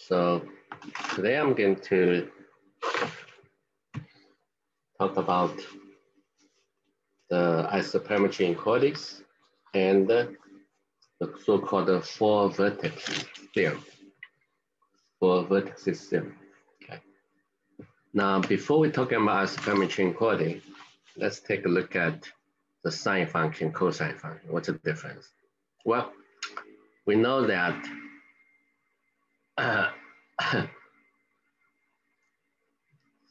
So today I'm going to talk about the isoperimetric inequalities and the so-called four vertex theorem. Four vertices theorem. Okay. Now, before we talk about isoperimetric inequality, let's take a look at the sine function, cosine function. What's the difference? Well, we know that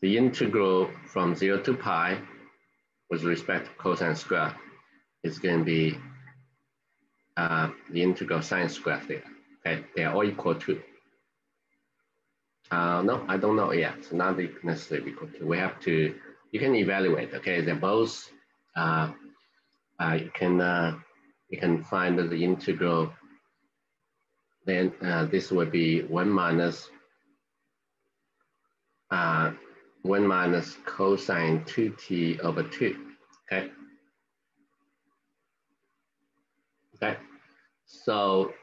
the integral from 0 to pi with respect to cosine square is going to be the integral sine square theta. Okay, they are all equal to. No, I don't know yet. It's not necessarily equal to. We have to. You can evaluate. Okay, they're both. You can find the integral. Then this would be 1 minus 1 minus cosine 2t over 2. Okay. Okay. So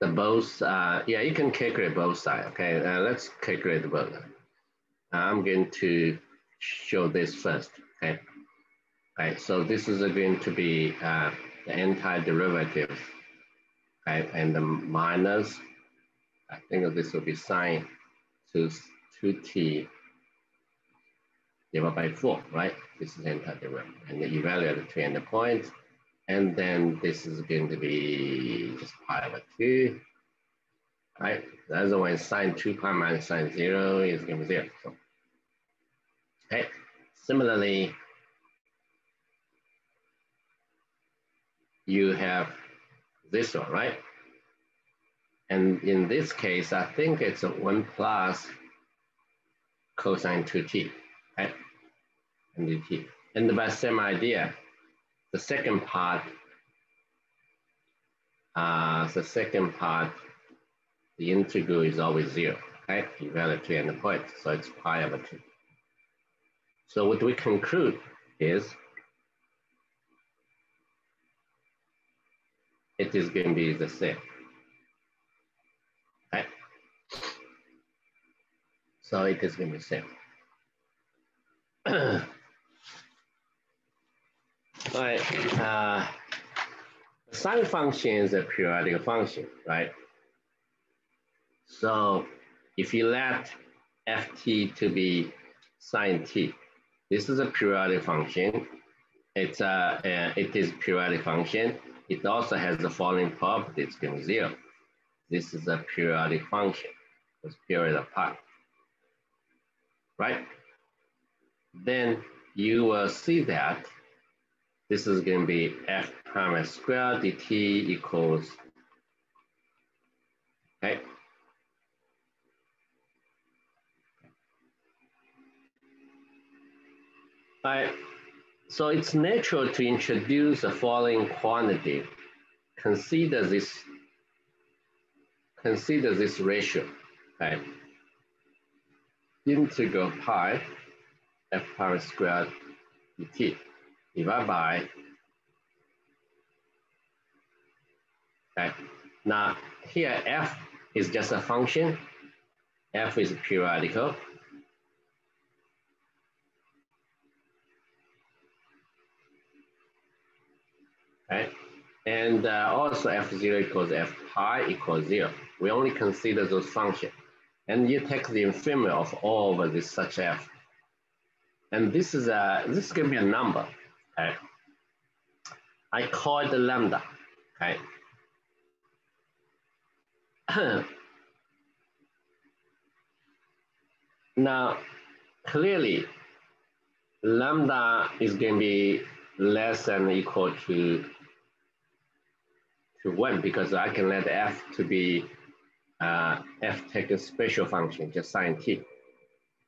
the both, yeah, you can calculate both sides. Okay, let's calculate both. I'm going to show this first. Okay. Okay. So this is going to be the antiderivative. Okay, and the minus. I think this will be sine 2t divided by 4, right? This is antiderivative, and you evaluate the two endpoints. And then this is going to be just pi over 2, right? The other one is sine 2 pi minus sine 0 is going to be 0. So, okay. Similarly, you have this one, right? And in this case, I think it's a 1 plus cosine 2t, right? And dt. And by same idea, the second part, the integral is always 0, okay? You evaluate two endpoints, so it's pi over 2. So what we conclude is it is going to be the same, okay? So it is going to be the same. All right, the sine function is a periodic function, right? So if you let ft to be sine t, this is a periodic function. It is periodic function. It also has the following property. It's going to be 0. This is a periodic function with period apart, right? Then you will see that this is going to be f prime squared dt equals, okay? Right. So it's natural to introduce the following quantity. Consider this ratio, right? Integral pi f prime squared dt divided by, okay. Now here f is just a function. F is periodical. Okay. And also f0 equals f pi equals 0. We only consider those functions. And you take the infimum of all over this such f. And this is going to be a number. Okay. I call it the lambda. Okay. Now, clearly, lambda is going to be less than or equal to 1 because I can let f to be f take a special function, just sine t.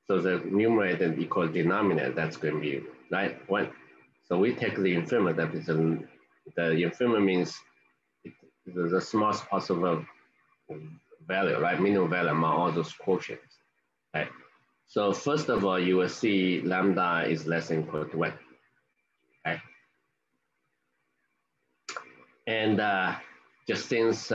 So the numerator equals denominator, that's going to be, right, 1. So we take the infimum, that is the infimum means the smallest possible value, right, minimum value among all those quotients, right? So first of all, you will see lambda is less than or equal to 1, okay? And just since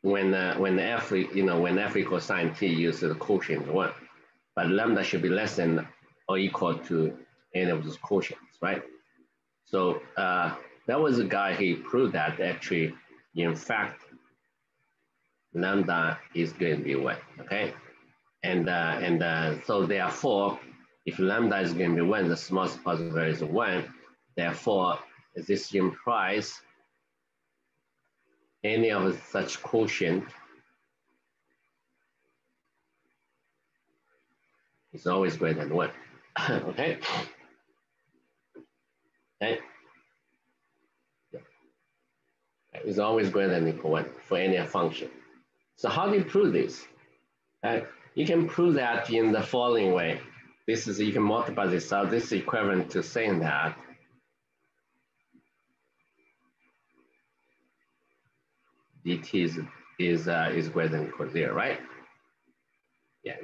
when f when f equals sine t, use the quotient 1, but lambda should be less than or equal to any of those quotients, right? So that was a guy, he proved that actually, in fact, lambda is going to be 1, okay? And so therefore, if lambda is going to be 1, the smallest possible value is 1. Therefore, this implies any of such quotient is always greater than 1. Okay? Okay? Is always greater than equal 1 for any function. So how do you prove this? You can prove that in the following way. This is, you can multiply this out. This is equivalent to saying that dt is greater than equal to 0, right? Yeah,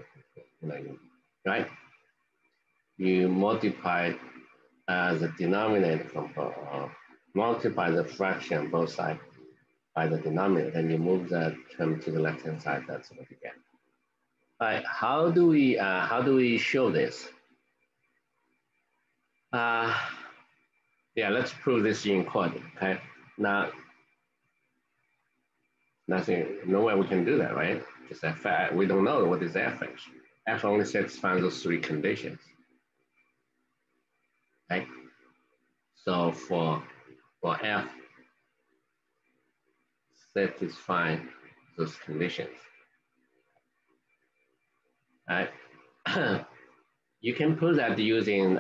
right? You multiply the denominator from multiply the fraction on both sides by the denominator, then you move the term to the left-hand side. That's what you get. All right, how do we show this? Yeah, let's prove this inequality. Okay, now nowhere we can do that, right? Just f. We don't know what is f. F only satisfies those 3 conditions. Okay, so for f satisfy those conditions. All right. You can prove that using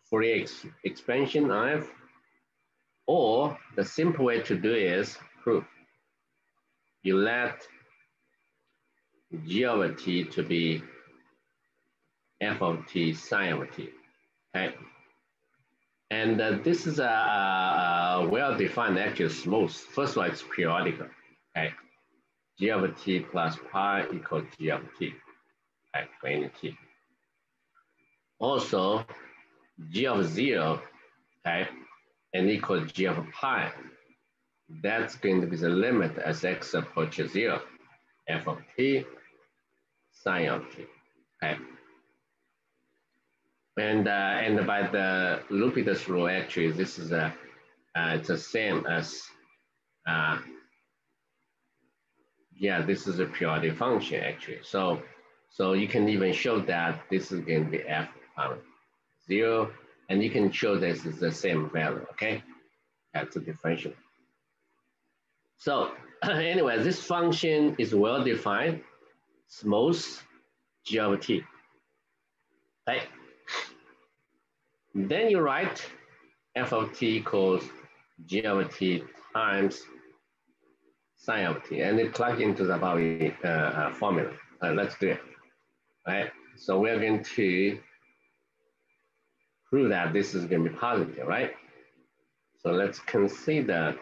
Fourier expansion on f, or the simple way to do is prove. You let g of t to be f of t sine of t, okay? And this is a well-defined actually smooth. First of all, it's periodical, okay? G of t plus pi equals g of t, okay, for any t. Also, g of 0, okay, and equal g of pi. That's going to be the limit as x approaches 0, f of t sine of t, okay? And by the L'Hopital's rule, actually, this is it's the same as yeah, this is a periodic function actually. So you can even show that this is going to be f of 0, and you can show this is the same value. Okay, that's a differential. So anyway, this function is well defined, smooth g of t. Okay. Then you write f of t equals g of t times sine of t, and it plugs into the Bowie formula. Let's do it. All right. So we're going to prove that this is going to be positive, right? So let's consider.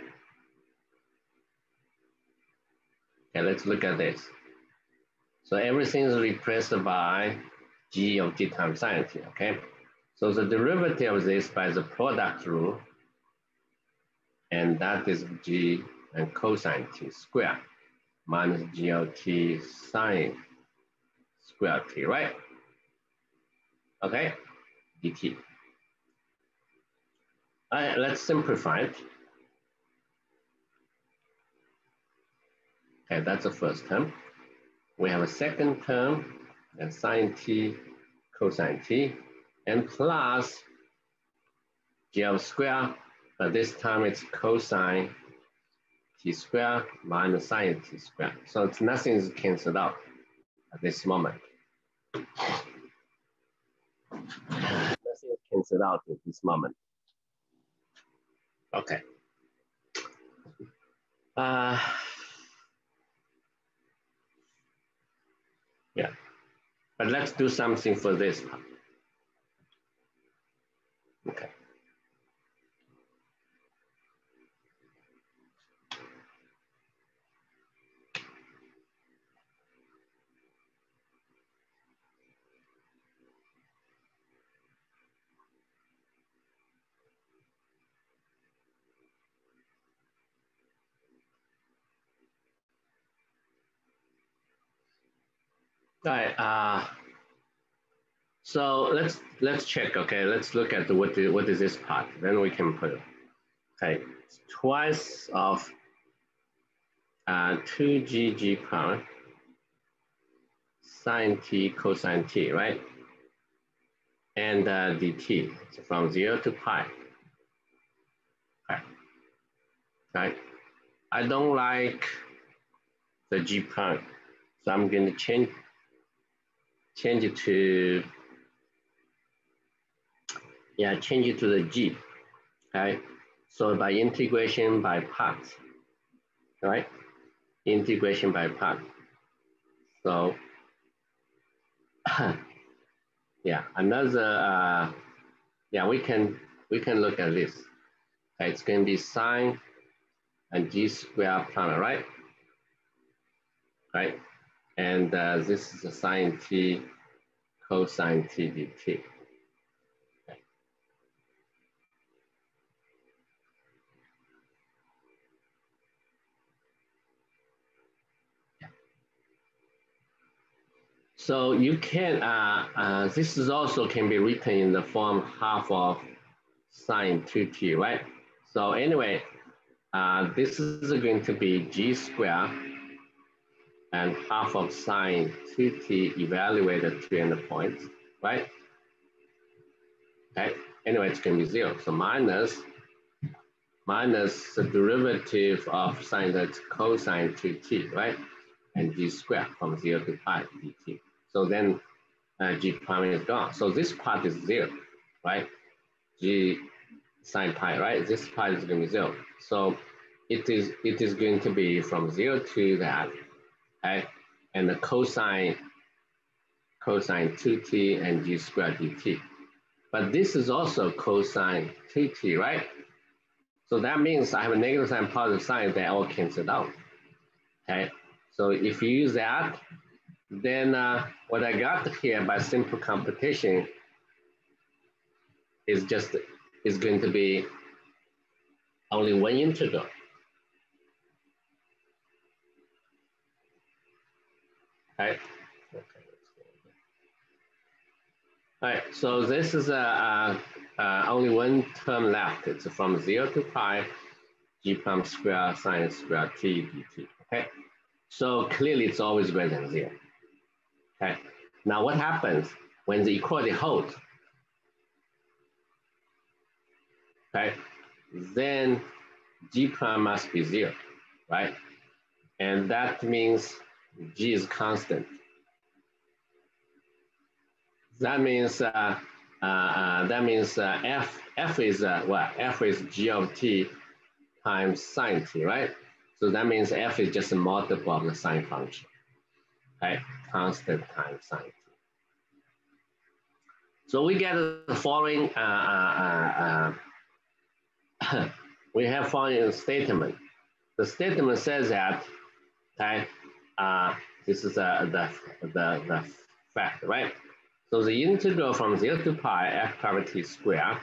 Okay, let's look at this. So everything is replaced by g of t times sine of t. Okay. So the derivative of this by the product rule, and that is g and cosine t squared minus g of t sine square t, right? Okay, dt. All right, let's simplify it. Okay, that's the first term. We have a second term, and sine t, cosine t, and plus g of square, but this time it's cosine t square minus sine t square. So it's nothing is canceled out at this moment. Nothing is canceled out at this moment. Okay. Yeah, but let's do something for this part. Okay. All right. So let's check. Okay, let's look at what is this part. Then we can put it. Okay, it's twice of 2g power sine t cosine t, right? And dt, so from 0 to pi. Okay. Right. I don't like the g power, so I'm going to change it to change it to the g. Okay. So by integration by parts, right? Integration by part. So yeah, another we can look at this. Okay, it's going to be sine and g square planar, right? Right, and this is the sine t cosine t dt. Okay. So you can this is also can be written in the form half of sine 2t, right? So anyway, this is going to be g square and half of sine 2t evaluated to end points, right? Okay. Anyway, it's going to be 0. So minus the derivative of sine that's cosine 2t, right? And g squared from 0 to pi dt. So then g prime is gone. So this part is 0, right? G sine pi, right? This part is going to be 0. So it is going to be from 0 to that, okay? And the cosine 2t and g squared dt. But this is also cosine 2t, right? So that means I have a negative sign, positive sign, they all cancel out, okay? So if you use that, then what I got here by simple computation is going to be only one integral. Okay. All right, so this is only one term left. It's from 0 to pi, g prime square sine square t dt, okay? So clearly it's always greater than 0, okay? Now what happens when the equality holds? Okay, then g prime must be 0, right? And that means g is constant. That means f is what? F is g of t times sine t, right? So that means f is just a multiple of the sine function, okay? Constant times sine t. So we get the following. We have following statement. The statement says that, okay, this is the fact, right? So the integral from 0 to pi f power t square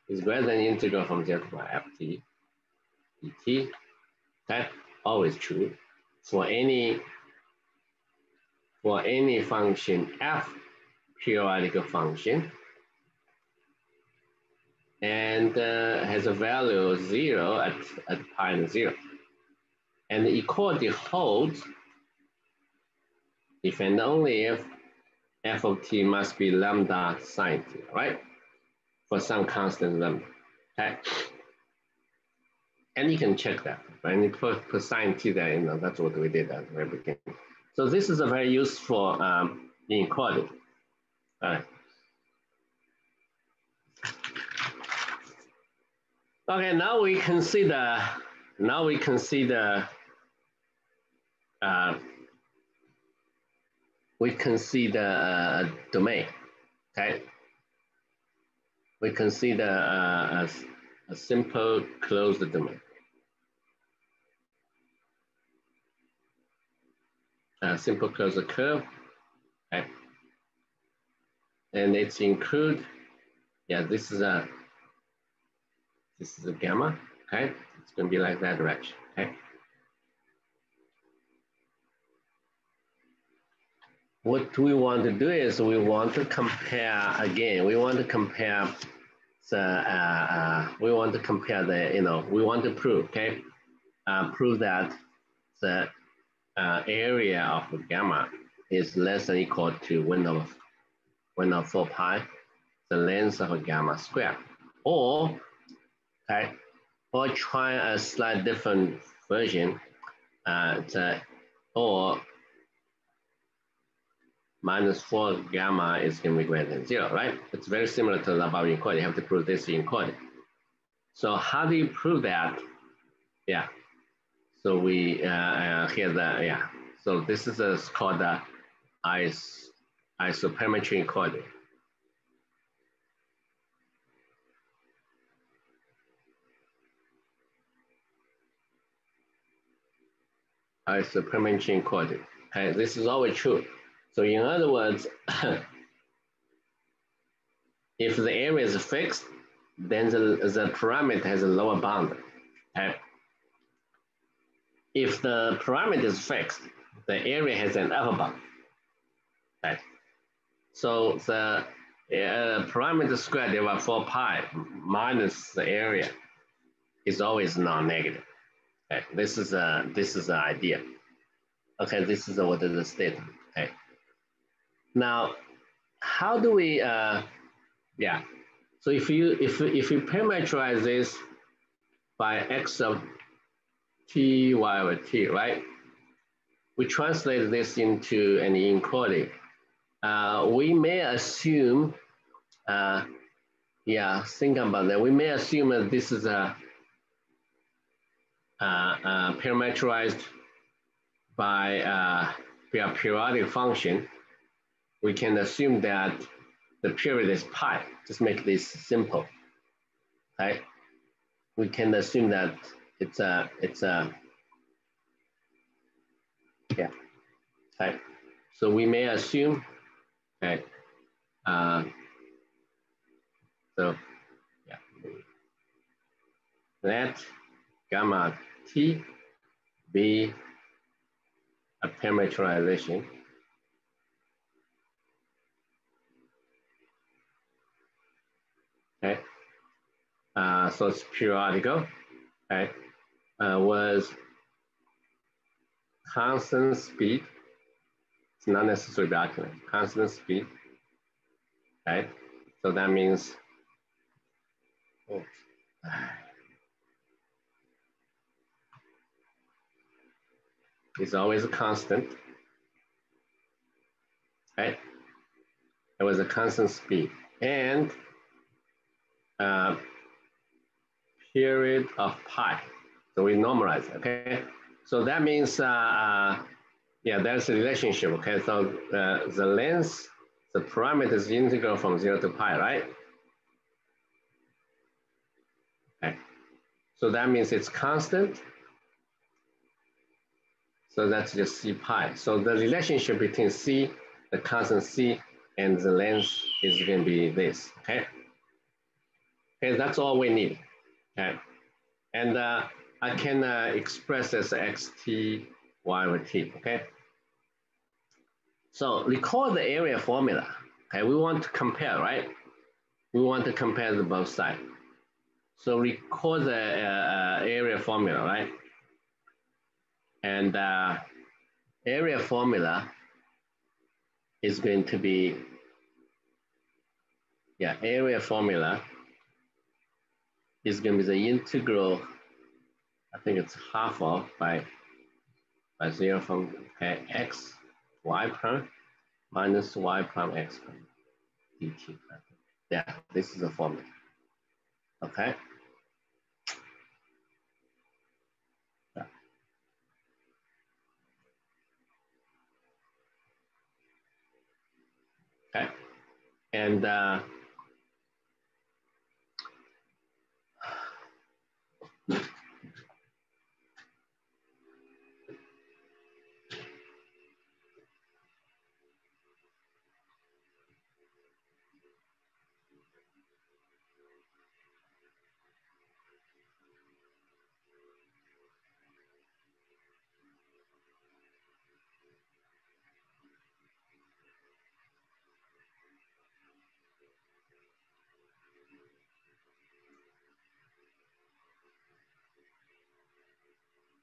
is greater than integral from 0 to pi f t dt. Okay, always true for any function f, periodic function, and has a value 0 at pi and 0. And the equality holds if and only if f of t must be lambda sine t, right? For some constant lambda, okay? And you can check that, right? And you put sine t there, that's what we did at the very beginning. So this is a very useful inequality. All right. Okay, now we consider domain, okay? We consider a simple closed domain. A simple closed curve, okay? And it's include, this is a gamma, okay? It's going to be like that direction, okay? what we want to do is we want to compare again. We want to compare the we want to compare the we want to prove prove that the area of gamma is less than or equal to 1/4 pi the length of gamma square, or try a slight different version, or -4 gamma is going to be greater than 0, right? It's very similar to the above inequality. You have to prove this inequality. So how do you prove that? Yeah. So we So this is called the isoperimetric inequality. Isoperimetric inequality. Okay, this is always true. So in other words, if the area is fixed, then the parameter has a lower bound. Okay? If the parameter is fixed, the area has an upper bound. Okay? So the parameter squared divided by 4 pi minus the area is always non-negative. Okay? This is the idea. Okay, this is what is the statement. Okay. Now, how do we so if you parameterize this by x of t, y over t, right? We translate this into an inequality. We may assume, think about that. We may assume that this is a parameterized by a periodic function. We can assume that the period is pi. Just make this simple, right? We can assume that it's a right? So we may assume, okay, let gamma t be a parameterization okay, so it's periodical, okay, was constant speed. It's not necessarily the argument. Constant speed, okay. So that means, it's always a constant, okay. It was a constant speed and period of pi. So we normalize it, okay. So that means, there's a relationship, okay. So the length, the parameter is integral from 0 to pi, right? Okay. So that means it's constant. So that's just c pi. So the relationship between c, the constant c, and the length is going to be this, okay? Okay, that's all we need, okay? And I can express as xt, y over t, okay? So recall the area formula, okay? We want to compare, right? We want to compare the both sides. So recall the area formula, right? And area formula is going to be, area formula is going to be the integral, I think it's half of by 0 from x y prime minus y prime x prime dt prime. Yeah, this is the formula, okay? Yeah. Okay, and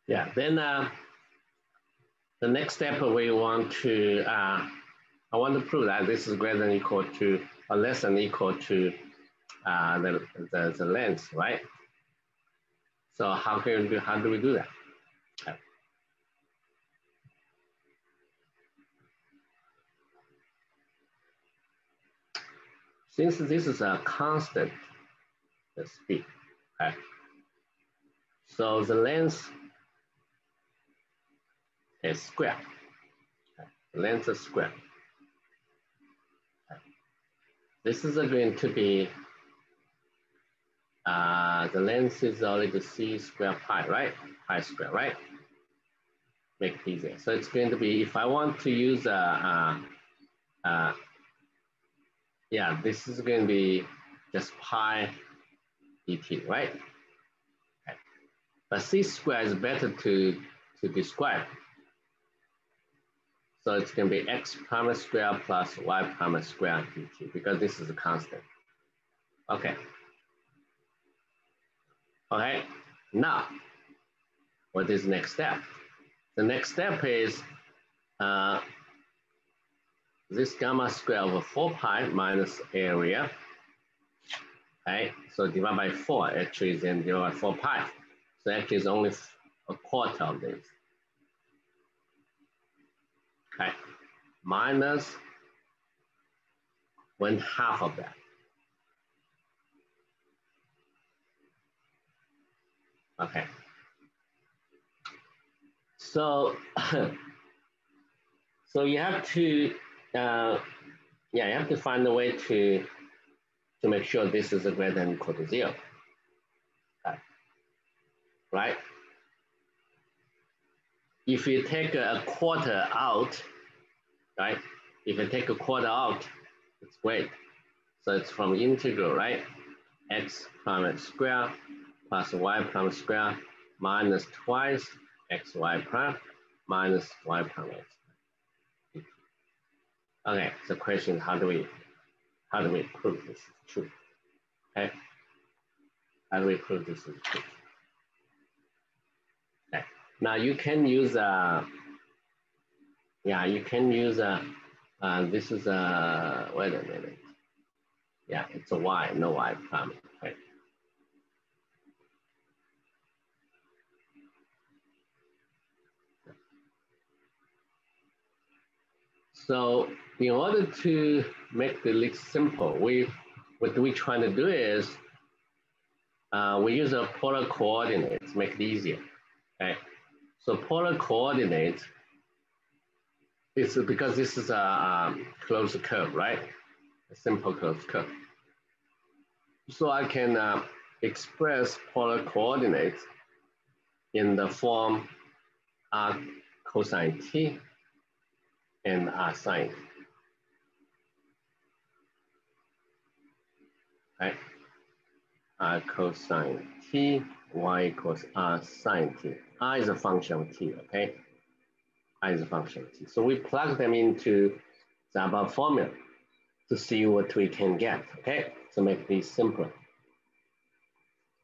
Yeah, then the next step we want to, I want to prove that this is greater than equal to or less than equal to the length, right? So how do we do that? Since this is a constant speed, okay? So the length is square. Okay? The length is square. Okay? This is going to be the length is already c square pi, right? Pi square, right? Make it easier. So it's going to be, if I want to use yeah, this is going to be just pi dt, right? Okay. But c square is better to describe. So it's going to be x prime square plus y prime square dt, because this is a constant. Okay. Okay. Now, what is the next step? The next step is this gamma square over 4 pi minus area. Okay, so divide by 4 actually is then divide by 4 pi. So actually it's only a quarter of this. Okay, minus 1/2 of that. Okay. So, so you have to, yeah, you have to find a way to make sure this is greater than or equal to 0. Okay. Right? If you take a quarter out, right? If you take a quarter out, it's great. So it's from integral, right? X prime square plus y prime square minus twice xy prime minus y prime x. Okay, so question is how do we prove this is true? Okay, how do we prove this is true? Okay, now you can use yeah, you can use this is wait a minute. Yeah, it's a y, no y prime. Okay. So in order to make the leak simple, what we're trying to do is we use a polar coordinates, make it easier. Okay. So polar coordinates is because this is a closed curve, right? A simple closed curve. So I can express polar coordinates in the form r cosine t and r sine. Right? R cosine t, y equals r sine t. R is a function of t, okay? R is a function of t. So we plug them into the above formula to see what we can get, okay? To make these simpler.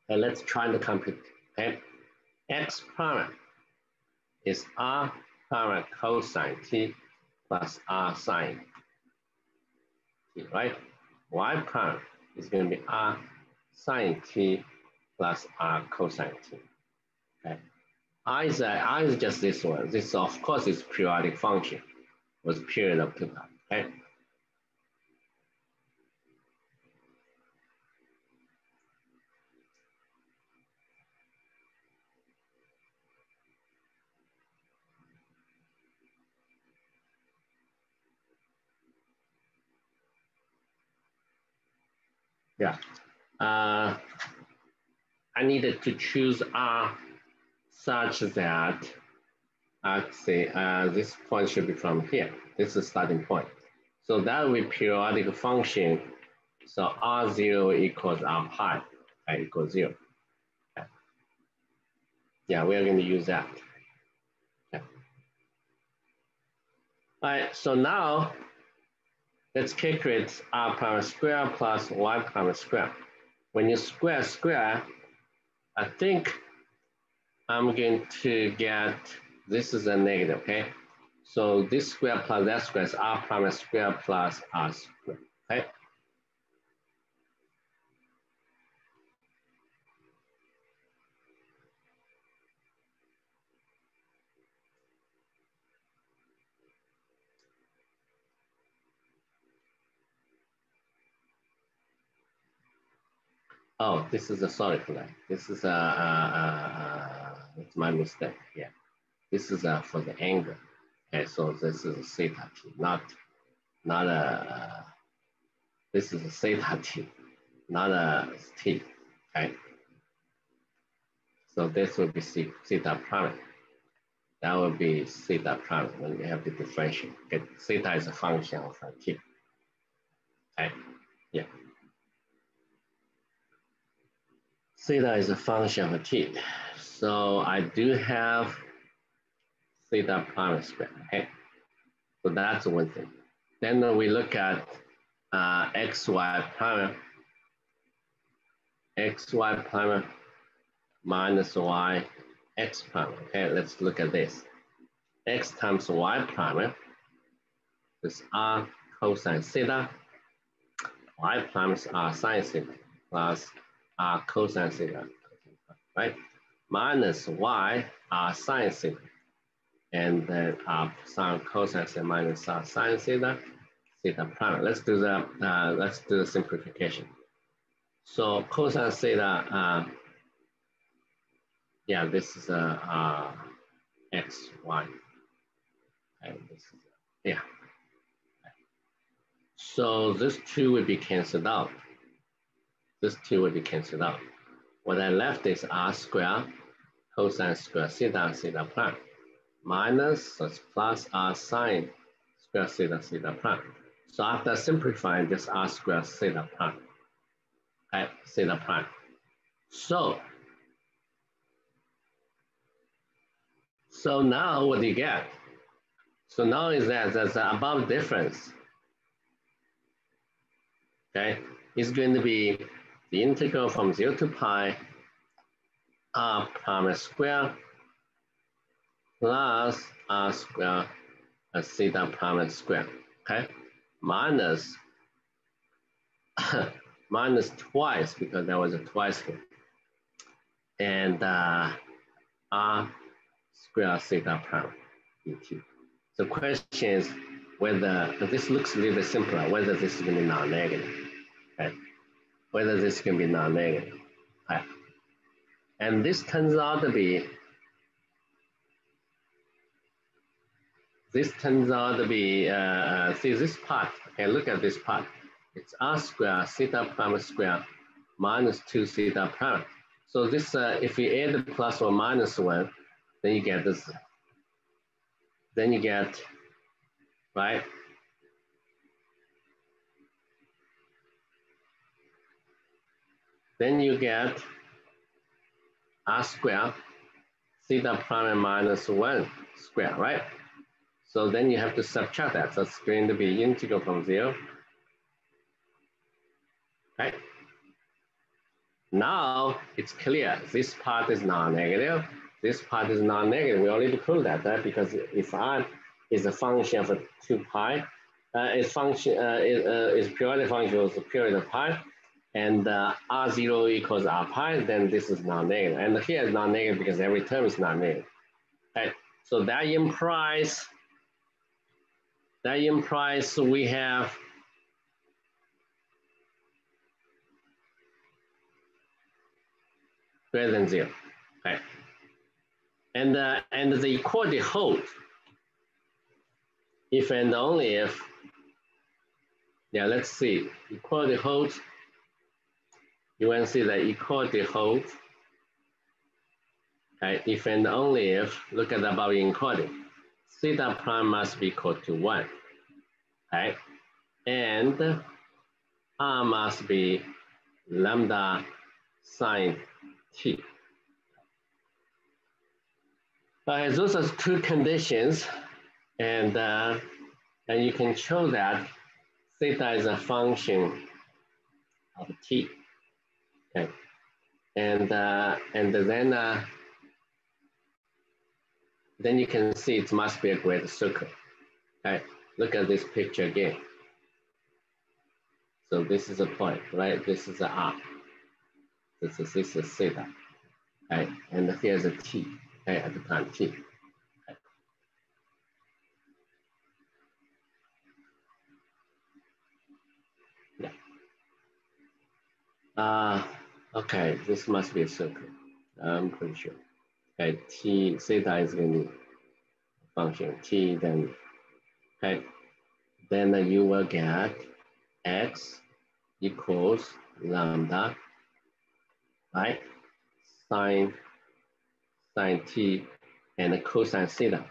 And let's try to compute, okay? X prime is r prime cosine t plus r sine t, right? Y prime is going to be r sine t plus r cosine t. Okay. R is just this one. This, of course, is periodic function with period of 2 pi. Okay. Yeah. I needed to choose R such that let's say this point should be from here. This is the starting point. So that will be periodic function. So R0 equals R pi, equals 0. Okay. Yeah, we are going to use that. Okay. All right, so now let's calculate r prime square plus y prime square. When you square, I think I'm going to get, this is a negative, okay? So this square plus that square is r prime square plus r square, okay? Oh, this is a, sorry for that. This is it's my mistake, yeah. This is for the angle. Okay, so this is theta t, not a, this is a theta t, not a t, okay? So this will be theta prime. That will be theta prime when we have the differential. Okay, theta is a function of t, okay? Yeah. Theta is a function of t. So I do have theta prime square, okay? So that's one thing. Then we look at xy prime minus y x prime, okay? Let's look at this. X times y prime is r cosine theta, y prime is r sine theta plus r cosine theta, right? Minus y r sine theta, and then r sine cosine theta minus r sine theta, theta prime. Let's do the simplification. So cosine theta, yeah, this is x, y, and this is, yeah. So this two would be canceled out. This two would be canceled out. What I left is r square cosine square theta, theta prime, minus plus r sine square theta, theta prime. So after simplifying this r square theta prime, okay, theta prime. So now what do you get? So now is that there's an above difference. Okay, it's going to be the integral from 0 to pi r prime square plus r square theta prime square, okay? Minus, minus twice because there was a twice here. And r square theta prime dt. The question is whether, this looks a little bit simpler, whether this is going to be non-negative, okay? Whether this can be non-negative, okay? And this turns out to be, see this part, okay, look at this part. It's r square theta prime square minus 2 theta prime. So this, if you add the plus or minus 1, then you get this. Then you get, right? Then you get r square theta prime minus 1 square, right? So then you have to subtract that. So it's going to be integral from 0. Right? Now it's clear. This part is non-negative. This part is non-negative. We already proved that, right? Because if r is a function of 2 pi, is periodic function of the period of pi, and r0 equals r pi, then this is non-negative. And here is non-negative because every term is non-negative. Right? So that implies we have greater than 0. Okay. And the equality holds if and only if, yeah, let's see, equality holds. You want to see that equality holds, okay, if and only if, look at the above inequality, theta prime must be equal to 1, okay, and r must be lambda sine t. Those are two conditions, and you can show that theta is a function of t. Okay, and then then you can see it must be a great circle. Okay, look at this picture again. So this is a point, right? This is a R. This is theta. Okay, and here's a T, okay, at the time T. Okay. Yeah. Okay, this must be a circle. I'm pretty sure. Okay, T theta is going to be function T, then okay, then you will get X equals lambda, right? Sine T and cosine theta.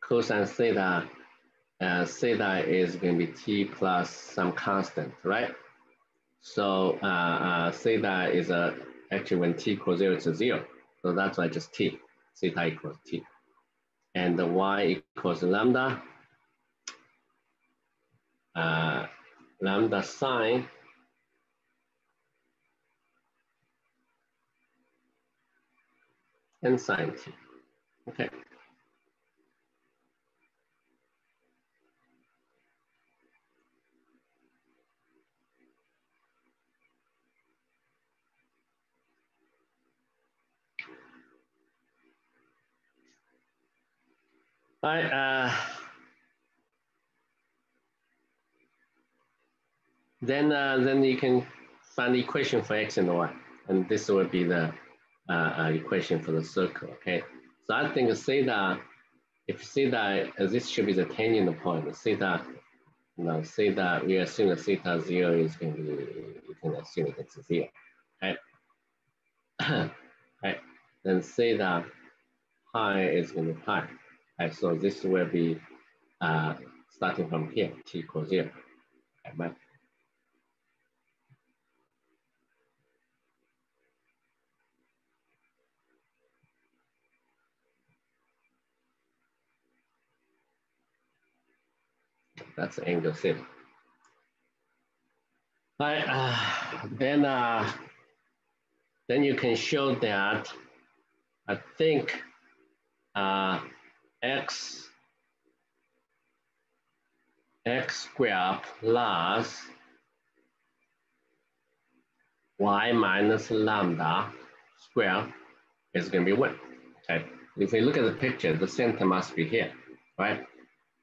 Cosine theta, theta is going to be T plus some constant, right? So theta is actually when T equals 0 to 0. So that's why just T, theta equals T. And the Y equals lambda, lambda sine and sine T. Okay. All right, then you can find the equation for X and Y, and this will be the equation for the circle, okay? So I think theta, if theta, this should be the tangent point, theta, theta, we assume that theta 0 is going to be, you can assume it's 0, okay? Right. Then theta pi is going to be pi, right? So this will be starting from here, T equals 0, right? That's the angle theta. Right, then you can show that I think x squared plus y minus lambda squared is going to be 1. Okay, if you look at the picture, the center must be here, right?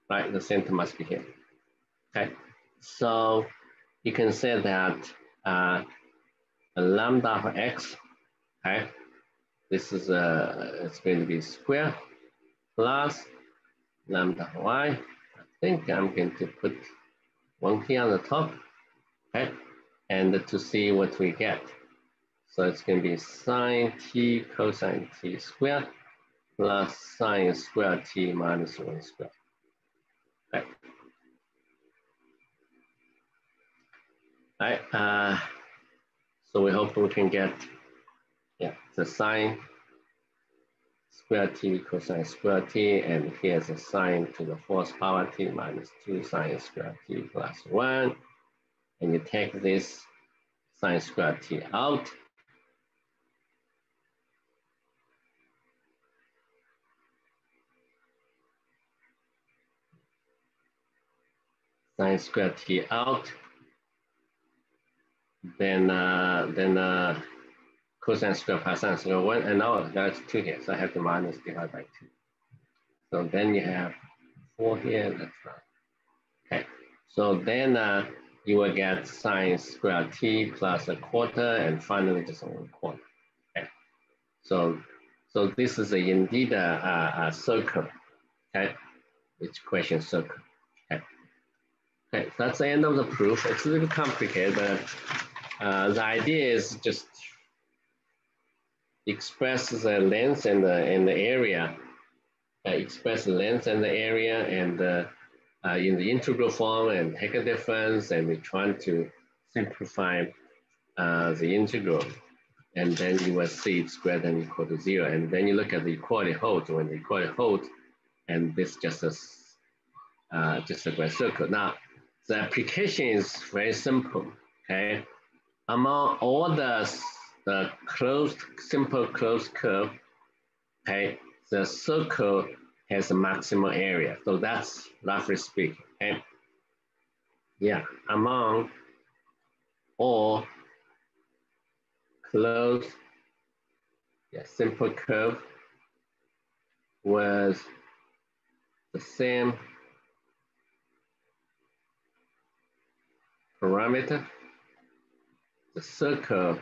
Right, the center must be here. Okay, so you can say that lambda for x, okay, this is it's going to be square plus lambda for y. I think I'm going to put 1 here on the top, okay, and to see what we get. So it's going to be sine t cosine t squared plus sine squared t minus 1 squared. Okay. All right, so we hope we can get, yeah, the sine squared t cosine squared t, and here's a sine to the 4th power t minus 2 sine squared t plus 1. And you take this sine squared t out. Sine squared t out. Then cosine squared plus sine squared 1, and now that's 2 here, so I have to minus divided by 2. So then you have 4 here, that's right. Okay, so then you will get sine squared t plus 1/4, and finally just 1/4. Okay, so this is indeed a circle. Okay, each question circle. Okay, okay, so that's the end of the proof. It's a little complicated, but the idea is just express the length and the area. Express the length and the area, and in the integral form, and take a difference, and we're trying to simplify the integral, and then you will see it's greater than or equal to 0, and then you look at the equality holds. When the equality holds, and this just a great circle. Now the application is very simple. Okay, among all the closed, simple closed curve, okay, the circle has a maximum area. So that's roughly speaking. Okay? Yeah, among all closed, simple curve with the same parameter, the circle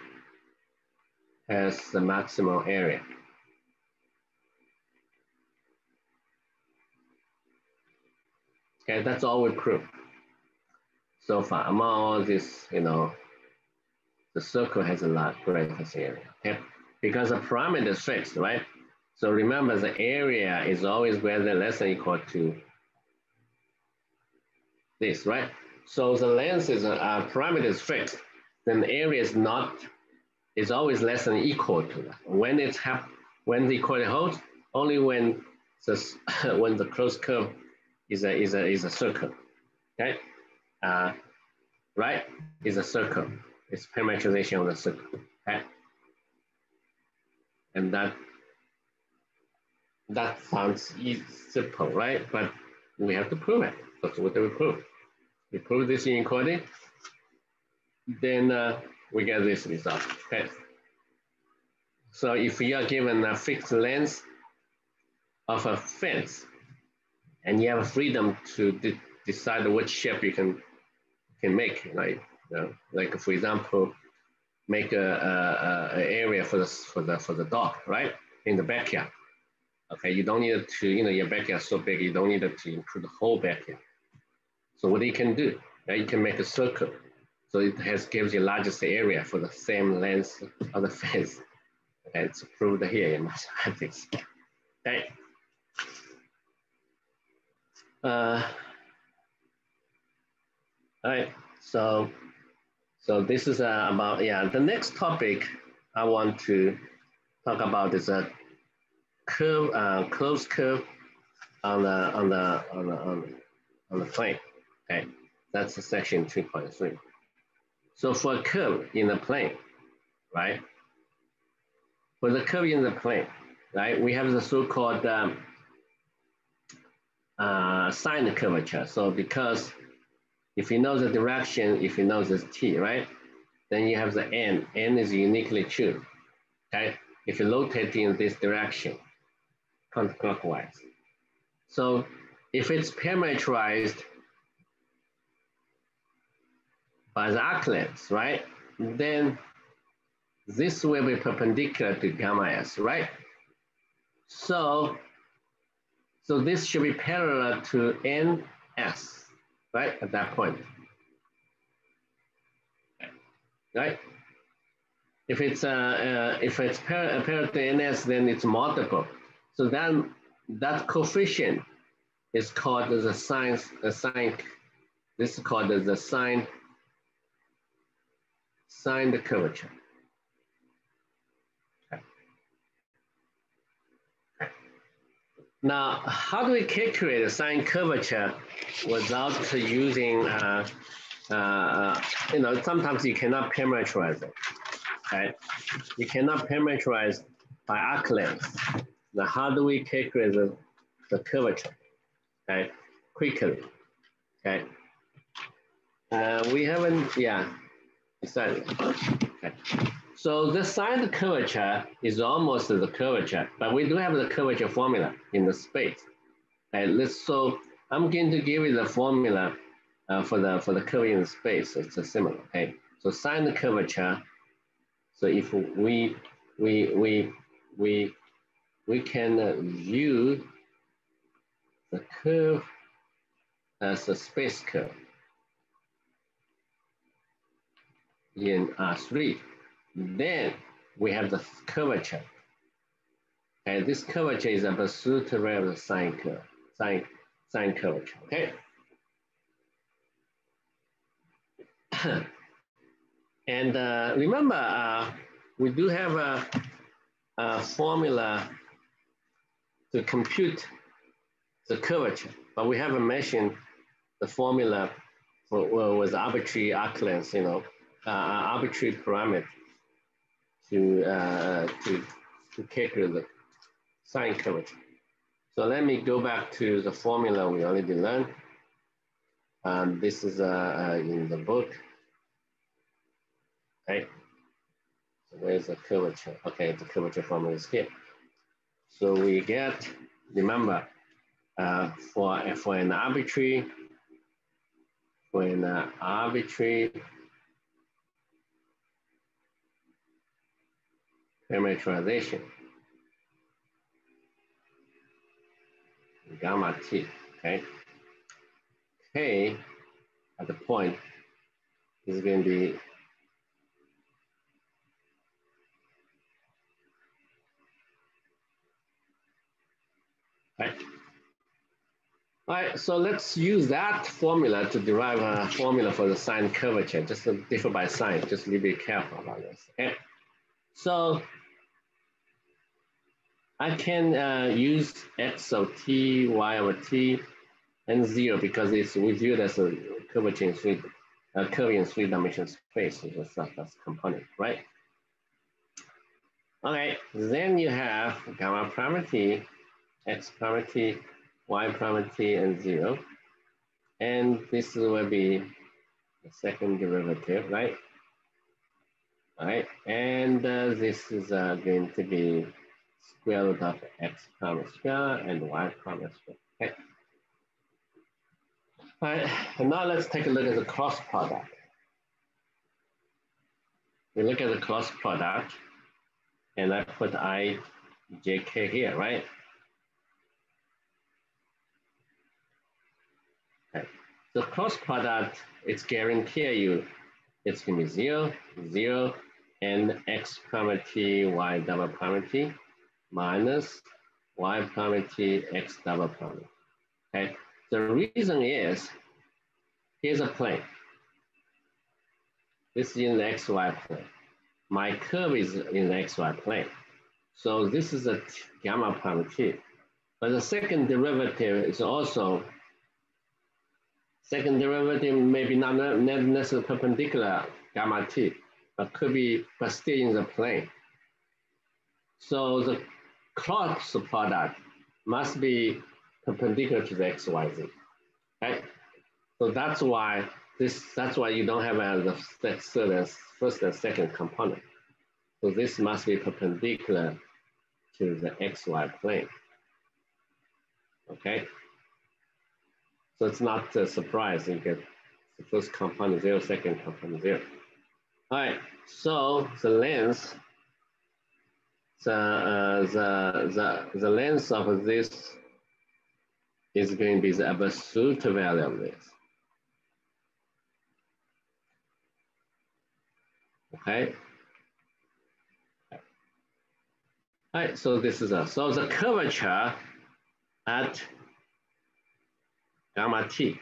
has the maximum area. Okay, that's all we prove so far. Among all this, the circle has a lot greater area. Okay, because the parameter is fixed, right? So remember, the area is always greater than less than equal to this, right? So the length is parameter is fixed, then the area is always less than equal to that. When the equality holds, only when the closed curve is a circle, okay? Right? Is a circle. It's parametrization of the circle, okay? And that sounds simple, right? But we have to prove it. That's what we prove. We prove this inequality, then we get this result, okay? So if you are given a fixed length of a fence, and you have freedom to decide which shape you can make, like for example, make a area for the dog, right, in the backyard. Okay, you don't need to, your backyard is so big, you don't need to include the whole backyard. So what you can do, you can make a circle, so it gives you largest area for the same length of the fence. Okay, it's proved here in mathematics. Okay. All right, so this is about, the next topic I want to talk about is a curve, closed curve on the plane. Okay, that's the section 2.3. So for a curve in the plane, right? For the curve in the plane, right, we have the so-called sine curvature. So because if you know the direction, if you know this t, right, then you have the n. N is uniquely true. Okay, if you rotate in this direction, counterclockwise. So if it's parameterized by the arc length, right, then this will be perpendicular to gamma s, right? So this should be parallel to ns, right, at that point, right? If it's parallel to ns, then it's multiple. So then that coefficient is called the sine. This is called the sine curvature. Okay. Now, how do we calculate the sine curvature without using, sometimes you cannot parameterize it, right? You cannot parameterize by arc length. Now, how do we calculate the curvature, okay, quickly, okay? We haven't, decided, okay. So the sine curvature is almost the curvature, but we do have the curvature formula in the space. And so I'm going to give you the formula for the curve in the space. It's a similar. Okay. So sine curvature. So if we can view the curve as a space curve in R3. Then we have the curvature. And this curvature is absolute array of the sine curve, sine curvature, okay? And remember, we do have a formula to compute the curvature, but we haven't mentioned the formula with arbitrary arc length, arbitrary parameter to calculate sine curvature. So let me go back to the formula we already learned. This is in the book. Okay. So where's the curvature? Okay, the curvature formula is here. So we get, remember, for an arbitrary parameterization, gamma t, okay? K at the point is going to be right. All right, so let's use that formula to derive a formula for the sine curvature, just to differ by sign, just be careful about this, okay? So I can use x of t, y over t, and 0 because we view it as a curvature in curve in three-dimensional space, so that's component, right? Okay, then you have gamma prime t, x prime t, y prime t, and 0. And this will be the second derivative, right? All right, and this is going to be square root of x prime square and y prime square, okay? All right, and now let's take a look at the cross product. We look at the cross product, and I put I, j, k here, right? Okay. The cross product, it's guarantee you it's going to be 0, 0, and x prime t, y double prime t, minus y prime t, x double prime. Okay. The reason is, here's a plane. This is in the xy plane. My curve is in the xy plane. So this is a gamma prime t. But the second derivative is also, second derivative maybe not necessarily perpendicular gamma t, but could be, but still in the plane. So the cross product must be perpendicular to the xyz, right? So that's why you don't have the first and second component. So this must be perpendicular to the xy plane, okay? So it's not a surprise you get the first component 0, second component 0. All right, so the length, the length of this is going to be the absolute value of this. Okay. All right, so this is so the curvature at gamma t.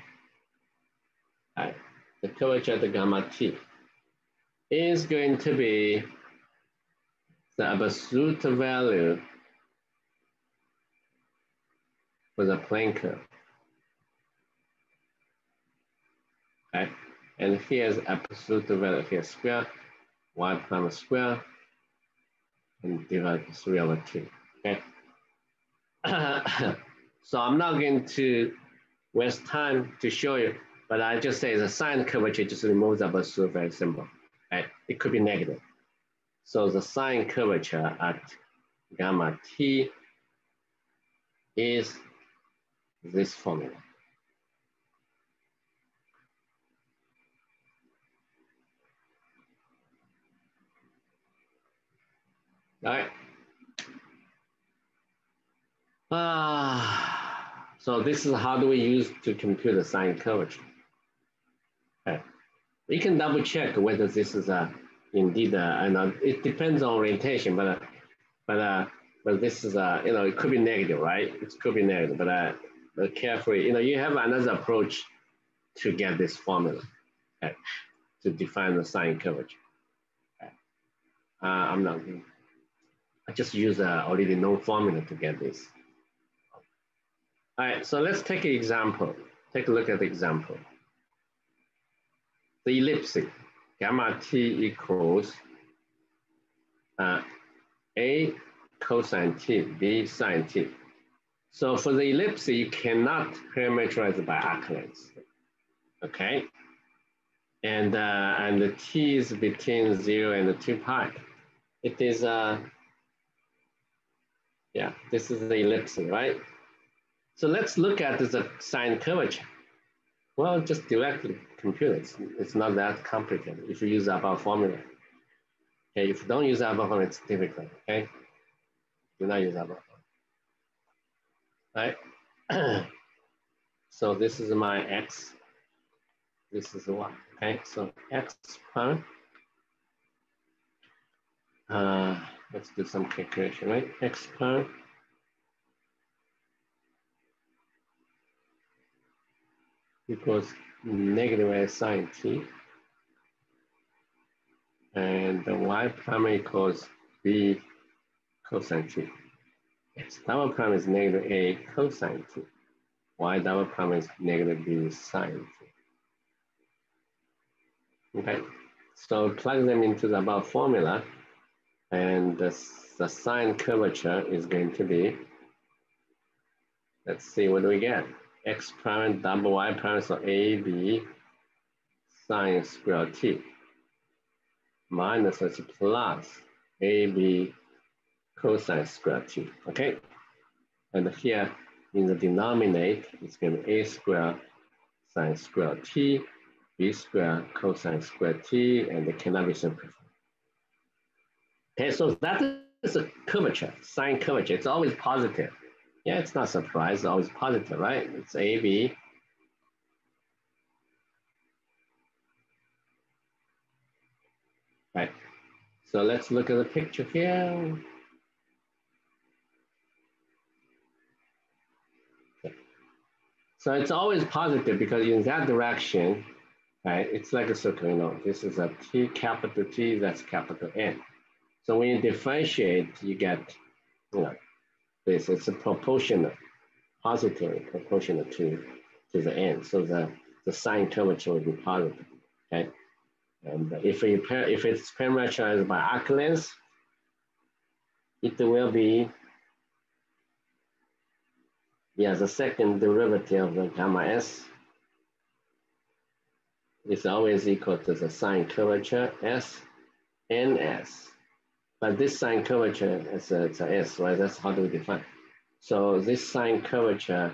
All right, the curvature at the gamma t is going to be the absolute value for the plane curve. Okay, and here's absolute value, here's square, y prime square, and divide 3 over 2, okay? So I'm not going to waste time to show you, but I just say the sine curvature just removes the absolute value symbol, right? It could be negative. So the sine curvature at gamma t is this formula. All right. So this is how do we use to compute the sine curvature. Okay. We can double check whether this is indeed it depends on orientation, but this is it could be negative, right? It could be negative, but carefully, you have another approach to get this formula, okay, to define the sine curvature. Okay. I'm not. I just use already known formula to get this. All right, so let's take an example. Take a look at the example. The ellipse, gamma t equals a cosine t, b sine t. So for the ellipse, you cannot parameterize by arc length, okay? And the t is between 0 and 2 pi. It is, yeah, this is the ellipse, right? So let's look at the sine curvature. Well, just directly compute it. It's not that complicated if you use above formula. Okay, if you don't use above formula, it's difficult, okay? Do not use above formula, right? So this is my x, this is y, okay? So x prime, let's do some calculation, right? X prime equals negative a sine t, and the y prime equals b cosine t. X double prime is negative a cosine t. Y double prime is negative b sine t. Okay, so plug them into the above formula, and the sine curvature is going to be, let's see, what do we get? X prime double y prime, so ab sine square t minus it's plus ab cosine square t, okay? And here in the denominator, it's going to be a square sine square t, b square cosine square t, and it cannot be simplified. Okay, so that is a curvature, sine curvature. It's always positive. Yeah, it's not surprise, it's always positive, right? It's AB. Right. So let's look at the picture here. Okay. So it's always positive because in that direction, right? It's like a circle, you know, this is a T, capital T, that's capital N. So when you differentiate, you get, you know, this, it's a proportional, positively proportional to the N. So the sine curvature will be positive, okay? And if it's parameterized by arc length, it will be, yeah, the second derivative of the gamma s is always equal to the sine curvature s ns. But this sine curvature is it's a s, right? That's how do we define. So this sine curvature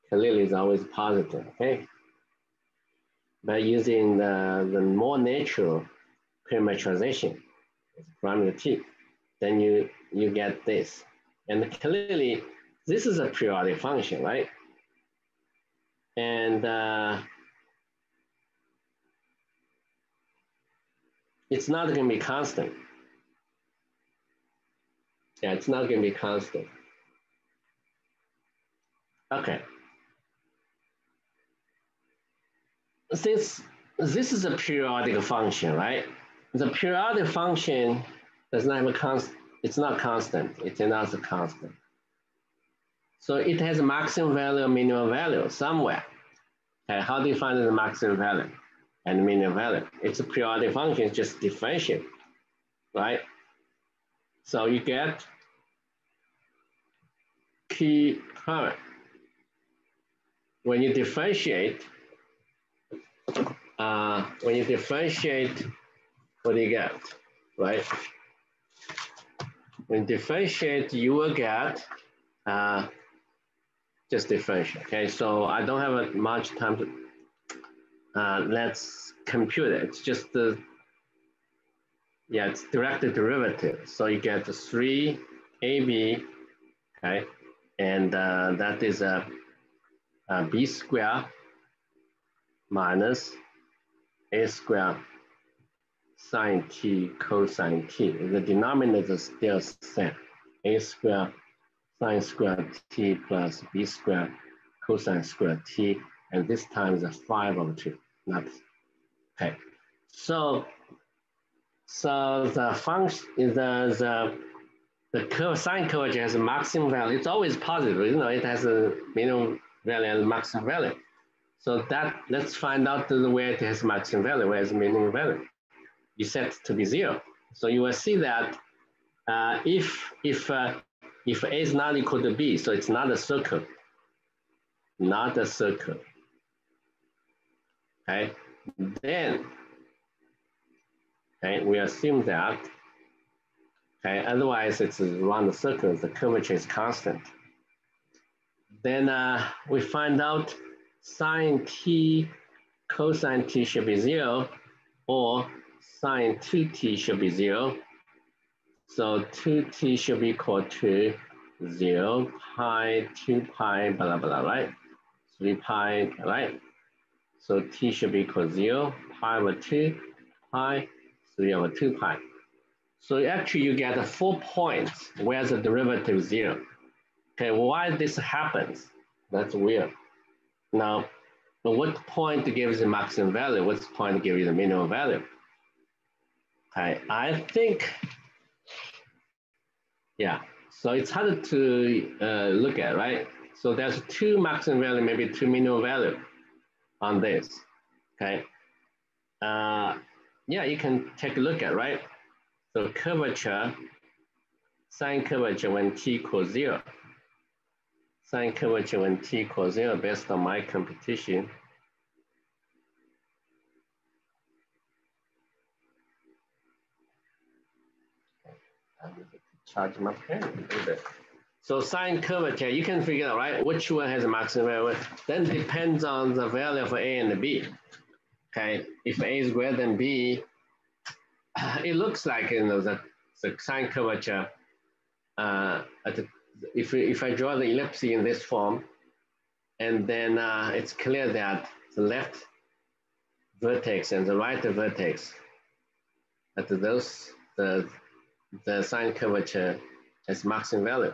clearly is always positive, okay? By using the more natural parameterization, parameter t, then you get this. And clearly, this is a periodic function, right? And it's not going to be constant. Yeah, it's not going to be constant. Okay. Since this is a periodic function, right? The periodic function does not have a constant. It's not constant. It's not a constant. So it has a maximum value, minimum value somewhere. Okay, how do you find the maximum value and minimum value? It's a periodic function, it's just differentiate, right? So you get P prime. When you differentiate, what do you get, right? When you differentiate, you will get just differentiate, okay? So I don't have much time to, let's compute it. It's just the, yeah, it's direct derivative. So you get the 3ab, okay? And that is a b square minus a square sine t cosine t. The denominator is still same. A square sine square t plus b square cosine square t. And this time is a 5 over 2, not, okay. So the function is the sine curvature has a maximum value. It's always positive, you know, it has a minimum value and maximum value. So that, let's find out where it has maximum value, where it's minimum value. You set it to be 0. So you will see that if A is not equal to B, so it's not a circle, not a circle. Okay, then okay, we assume that. Okay, otherwise it's around the circle, the curvature is constant. Then we find out sine t cosine t should be 0, or sine 2t should be 0. So 2t should be equal to 0, pi, 2 pi, blah, blah, right? 3 pi, right? So t should be equal to 0, pi over 2, pi, 3 over 2 pi. So actually you get 4 points where the derivative is 0. Okay, why this happens? That's weird. Now, what point gives the maximum value? What point gives you the minimum value? Okay, I think, yeah, so it's hard to look at, right? So there's 2 maximum value, maybe 2 minimum value on this, okay? Yeah, you can take a look at, right? So curvature, sine curvature when t equals 0. Sine curvature when t equals 0 based on my computation. I need to charge my pen a little bit. So sine curvature, you can figure out, right, which one has a maximum value. Then depends on the value of A and B. Okay, if A is greater than B, it looks like, you know, the sine curvature, if I draw the ellipse in this form, and then it's clear that the left vertex and the right vertex, at those, the sine curvature has maximum value.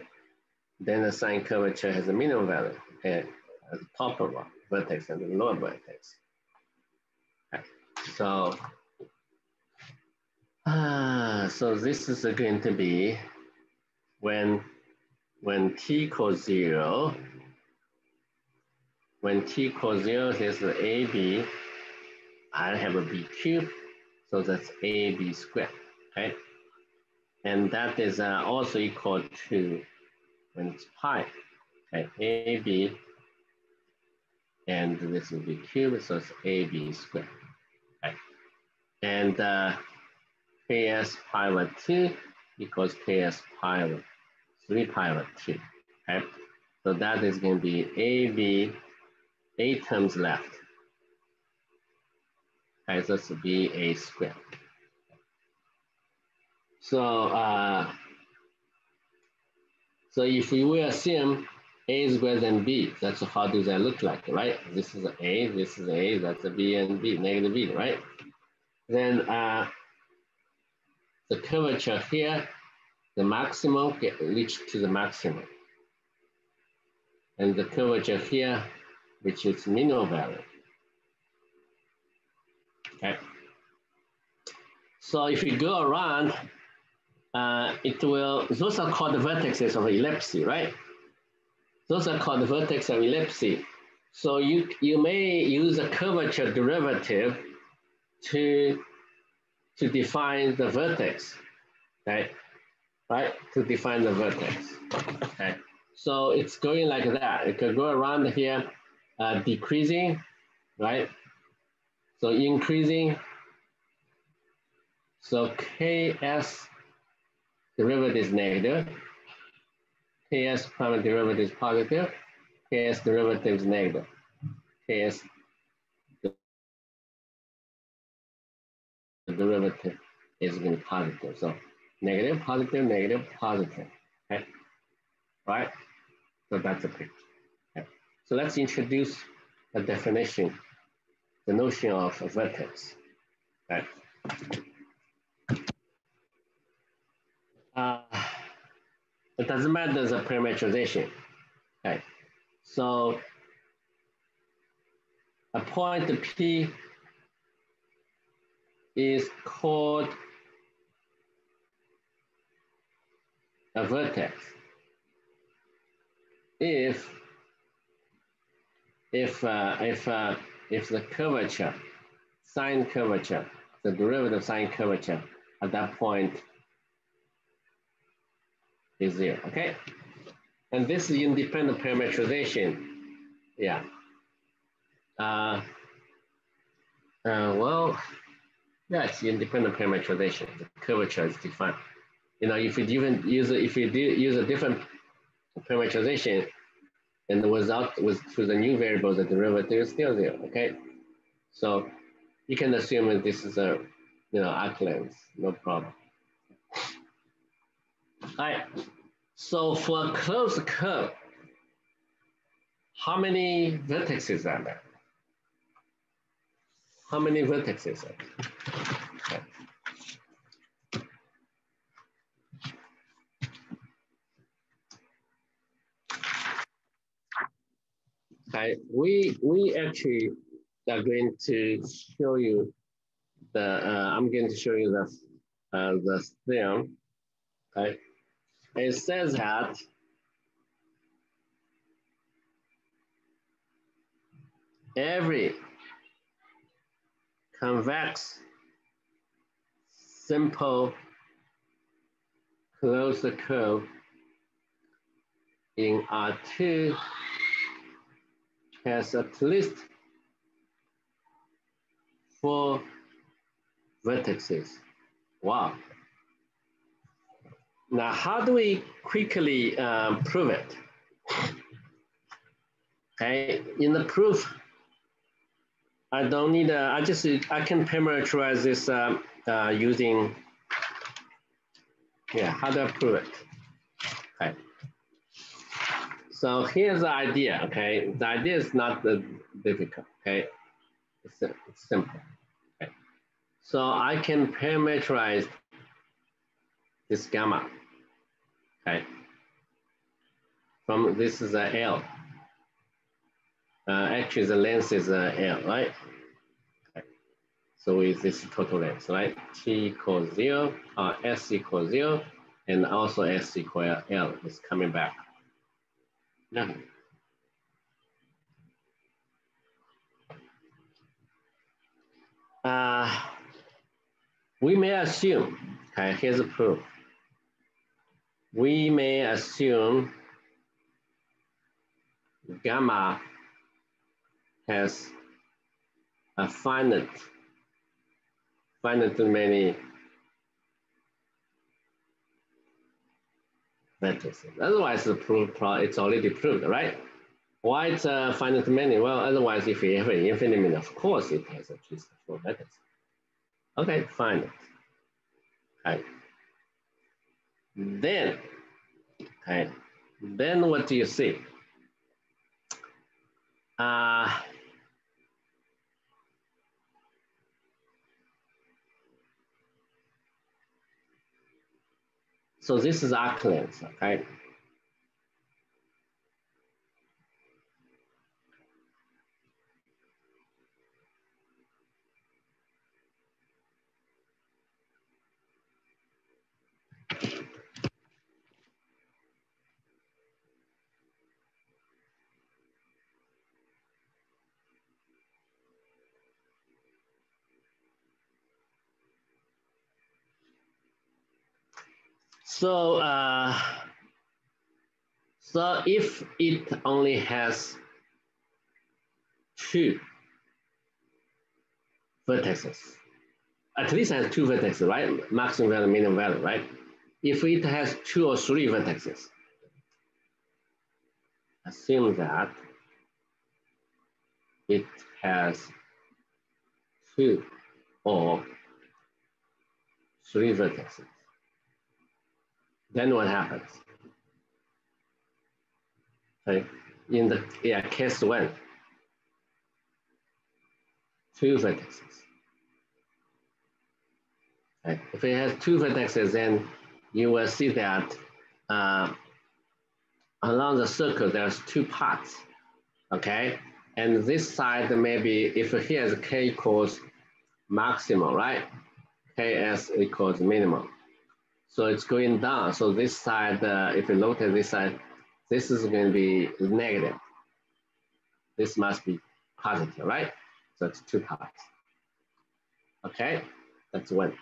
Then the sine curvature has a minimum value, okay, at the top of the vertex and the lower vertex. Okay. So, so this is going to be when t equals 0, when t equals 0, here's the AB, I have a B cubed, so that's AB squared, okay? And that is also equal to, when it's pi, okay, AB, and this will be cubed, so it's AB squared, okay? And ks pi over 2 equals ks pi over 3 pi over 2, okay? So that is going to be AB, 8 terms left. Okay, so this will be A squared. So, so if we will assume A is greater than B, that's how does that look like, right? This is A, this is A, that's a B and B, negative B, right? Then the curvature here, the maximum get reached to the maximum. And the curvature here, which is minimum value. Okay. So if you go around, it will, those are called the vertices of ellipse, right? Those are called the vertex of ellipse. So you may use a curvature derivative to define the vertex, okay? Right, to define the vertex, okay? So it's going like that. It could go around here, decreasing, right? So increasing, so Ks derivative is negative, Ks prime derivative is positive, Ks derivative is negative, Ks derivative is going to be positive. So negative, positive, negative, positive, okay? Right? So that's a picture. Okay. So let's introduce a definition, the notion of a vertex, right? It doesn't matter the parameterization, okay? So a point P is called a vertex if the curvature, sine curvature, the derivative of sine curvature at that point is 0, okay? And this is independent parameterization. Yeah. Well, yeah, it's independent parameterization. The curvature is defined. You know, if you even use use a different parameterization and to the new variable, the derivative is still 0, okay? So you can assume that this is a, arc length, no problem. All right. So for a closed curve, how many vertices are there? How many vertices are there? Okay. We actually are going to show you I'm going to show you the theorem. Okay. It says that every convex simple closed curve in R2 has at least 4 vertices. Wow. Now, how do we quickly prove it? Okay, in the proof, I don't need I can parameterize this using, how do I prove it? Okay. So here's the idea, okay? The idea is not difficult, okay? It's simple, okay? So I can parameterize this gamma, okay? From this is a L. Actually, the length is L, right? Okay. So is this total length, right? T equals 0, S equals 0, and also S equals L is coming back. Yeah. We may assume, okay, here's the proof. We may assume gamma has a finite many vertices. Otherwise, the proof it's already proved, right? Why it's finite many? Well, otherwise, if you have an infinite many, of course, it has at least 4 vertices. Okay, fine. Okay. Then, okay, then what do you see? So this is arc length, okay? So, so if it only has 2 vertices, at least has 2 vertices, right? Maximum value, minimum value, right? If it has 2 or 3 vertices, assume that it has 2 or 3 vertices. Then what happens? Okay. In the case 1, 2 vertices. Okay. If it has 2 vertices, then you will see that along the circle there's 2 parts. Okay, and this side maybe if here is k equals maximum, right? Ks equals minimum. So it's going down. So this side, if you look at this side, this is going to be negative. This must be positive, right? So it's 2 parts. Okay, that's 1.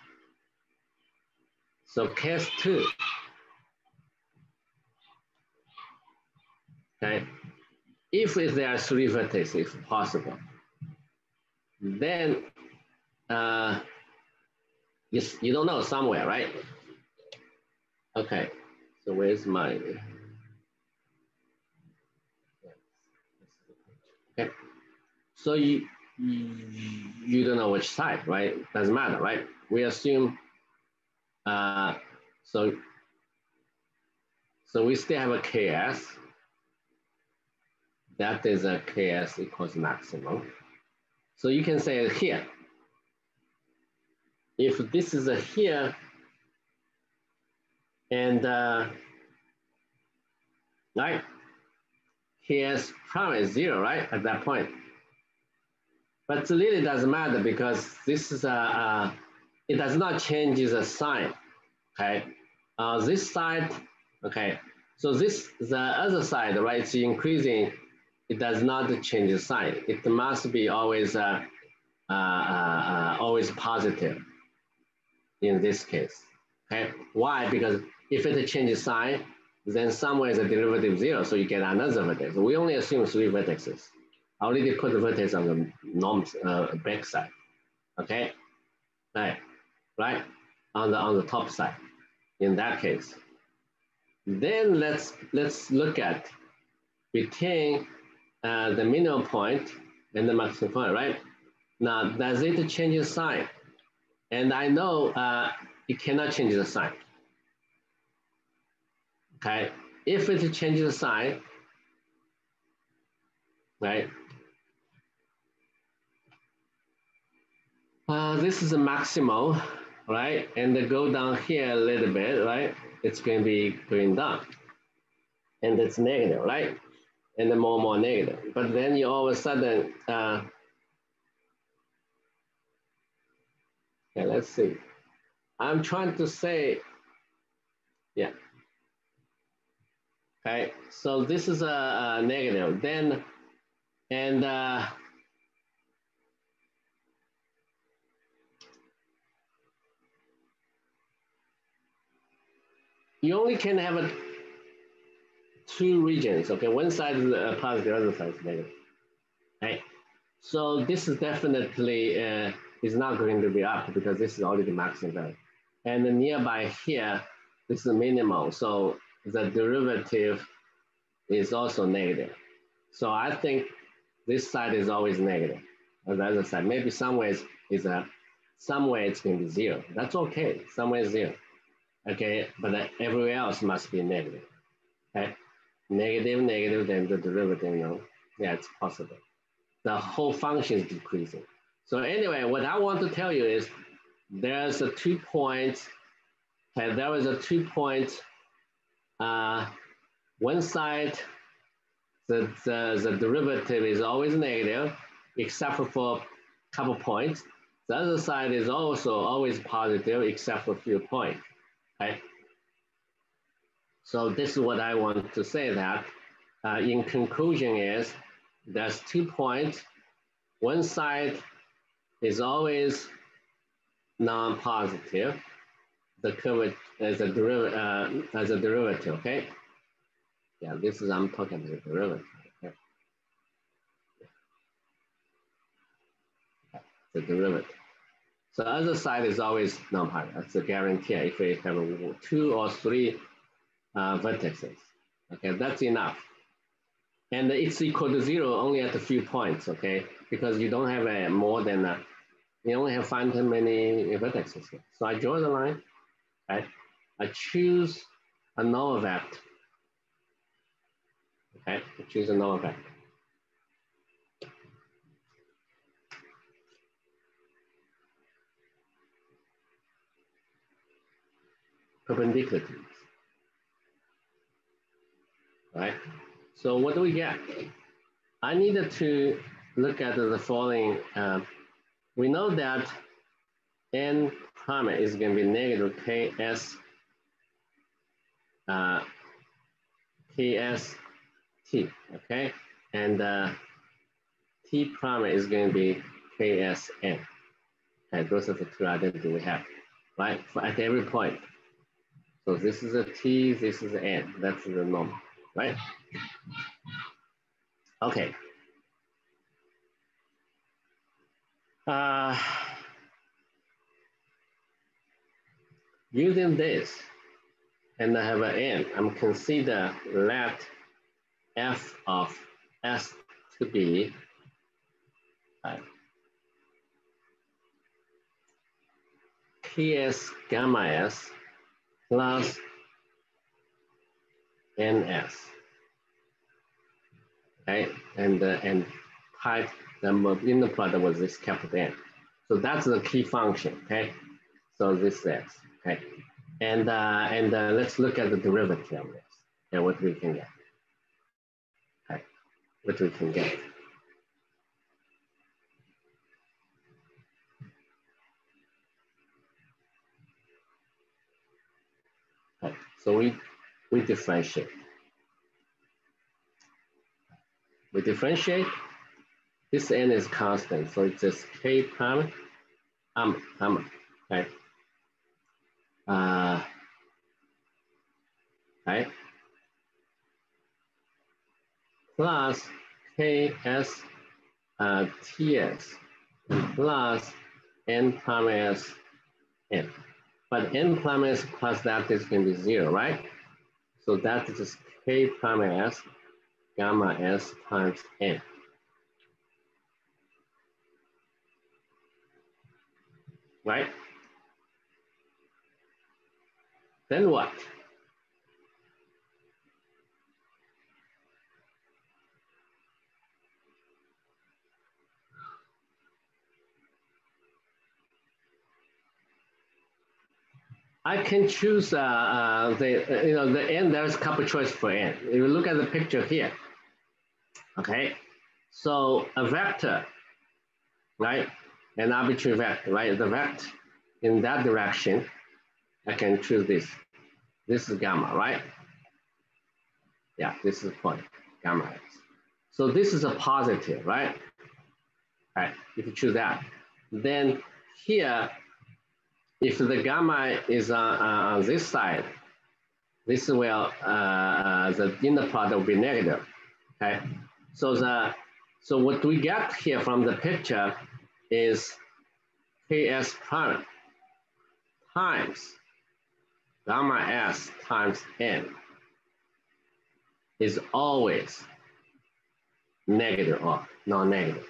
So case 2, okay? If there are 3 vertices, if possible, then you don't know somewhere, right? Okay, so where's my, okay. So you don't know which side, right? Doesn't matter, right? We assume, so we still have a KS. That is a KS equals maximum. So you can say here, if this is a here, and right, KS prime is 0, right, at that point. But it really doesn't matter because this is it does not change the sign, okay? This side, okay, so this, the other side, right, it's increasing, it does not change the sign. It must be always always positive in this case, okay? Why? Because if it changes sign, then somewhere is a derivative 0, so you get another vertex. We only assume 3 vertices. I already put the vertex on the norm back side, okay? Right, on the top side. In that case, then let's look at between the minimum point and the maximum point, right? Now, does it change the sign? And I know it cannot change the sign. Okay, if it changes the sign, right? This is a maximal, right? And they go down here a little bit, right? It's going to be going down. And it's negative, right? And then more and more negative. But then you all of a sudden, okay, let's see. I'm trying to say, yeah. Okay, so this is a negative. Then, and you only can have 2 regions, okay? One side is positive, other side is negative, right? So this is definitely is not going to be up because this is already maximum value. And then nearby here, this is minimal. So the derivative is also negative. So I think this side is always negative. On the other side, maybe somewhere somewhere it's going to be 0. That's okay. Somewhere 0. Okay, but everywhere else must be negative. Okay, negative, negative, then the derivative, yeah, it's possible. The whole function is decreasing. So anyway, what I want to tell you is there's a 2 points. Okay, there is a 2 points. One side, the derivative is always negative, except for a couple points. The other side is also always positive, except for a few points. Okay. So this is what I want to say that in conclusion is there's 2 points. One side is always non-positive. The curve as a derivative, okay? Yeah, this is, I'm talking about the derivative, okay? The derivative. So the other side is always non-positive. That's a guarantee if we have 2 or 3 vertices. Okay, that's enough. And it's equal to 0 only at a few points, okay? Because you don't have more than, you only have 5 many vertices here. So I draw the line, right? I choose a null vector. Okay, I choose a null vector. Perpendicular to this. Right? So what do we get? I needed to look at the following. We know that n prime is going to be negative ks t, okay? And t prime is going to be ksn. Okay, those are the 2 identities we have, right? For at every point. So this is a t, this is an n. That's the norm, right? Okay. Using this, and I have an n, I'm consider let f of s to be ps gamma s plus ns. Okay, and type the inner product was this capital N. So that's the key function. Okay, so this is okay, and let's look at the derivative of this. Okay, what we can get. Okay, what we can get. Okay, so we differentiate. We differentiate. This n is constant, so it's just k prime. Okay. Okay. Plus ks ts plus n prime s n. But n prime s plus that is going to be 0, right? So that is just k prime s gamma s times n. Right? Then what? I can choose the n. There's a couple choices for n. If you look at the picture here, okay. So a vector, right? An arbitrary vector, right? The vector in that direction, I can choose this. This is gamma, right? Yeah, this is point, gamma s. So this is a positive, right? Right, if you choose that. Then here, if the gamma is on this side, this will, the inner product will be negative, okay? So what we get here from the picture is ks prime times gamma s times n is always negative or non-negative.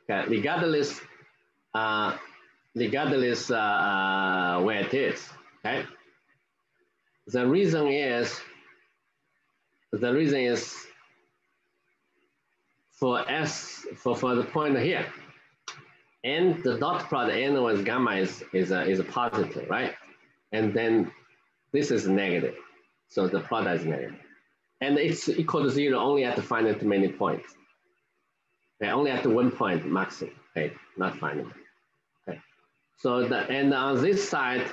Okay, regardless where it is. Okay, the reason is for the point here, and the dot product n with gamma is a positive, right? And then this is negative, so the product is negative, and it's equal to 0 only at the finite many points. Okay, only at the 1 point maximum. Okay, not finite. Okay, so and on this side,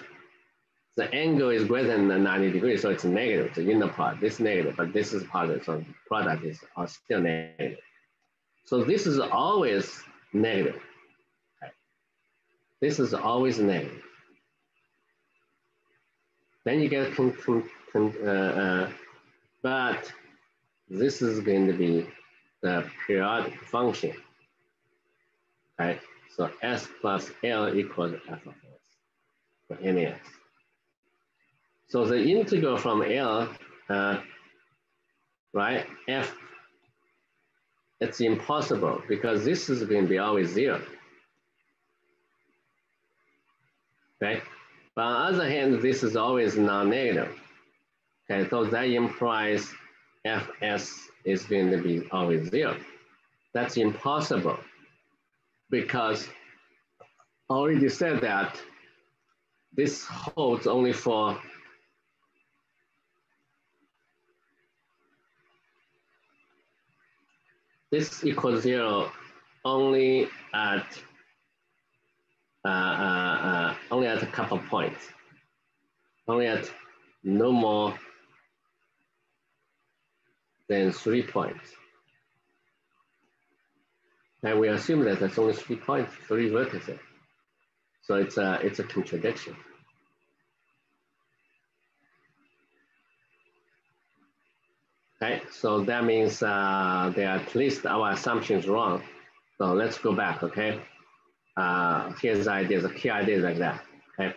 the angle is greater than 90 degrees, so it's negative. The inner part, this is negative, but this is positive, so the product is still negative. So this is always negative. Okay. This is always negative. Then you get, but this is going to be the periodic function. Okay, so s plus L equals f of s for any s. So the integral from L, right, f, it's impossible because this is going to be always 0. Okay, but on the other hand, this is always non-negative. Okay, so that implies fs is going to be always 0. That's impossible because I already said that this holds only for this equals 0 only at a couple points, only at no more than 3 points. And we assume that that's only 3 points, 3 vertices. So it's a contradiction. Okay, so that means they are at least our assumption is wrong. So let's go back, okay? Here's the idea, the key idea is like that, okay?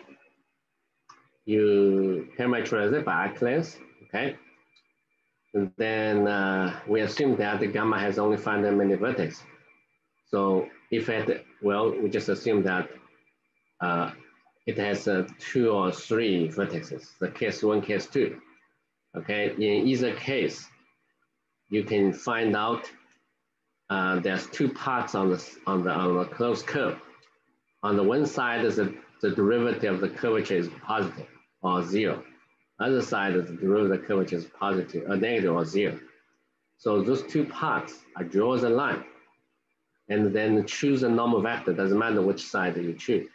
You parameterize it by arc length, okay? And then we assume that the gamma has only finite many vertex. So if it, well, we just assume that it has 2 or 3 vertices, the case 1, case 2, okay? In either case, you can find out there's 2 parts on the closed curve. On the one side is the derivative of the curvature is positive or 0. Other side is the derivative of the curvature is positive or negative or 0. So those 2 parts, I draw the line and then choose a normal vector. Doesn't matter which side you choose,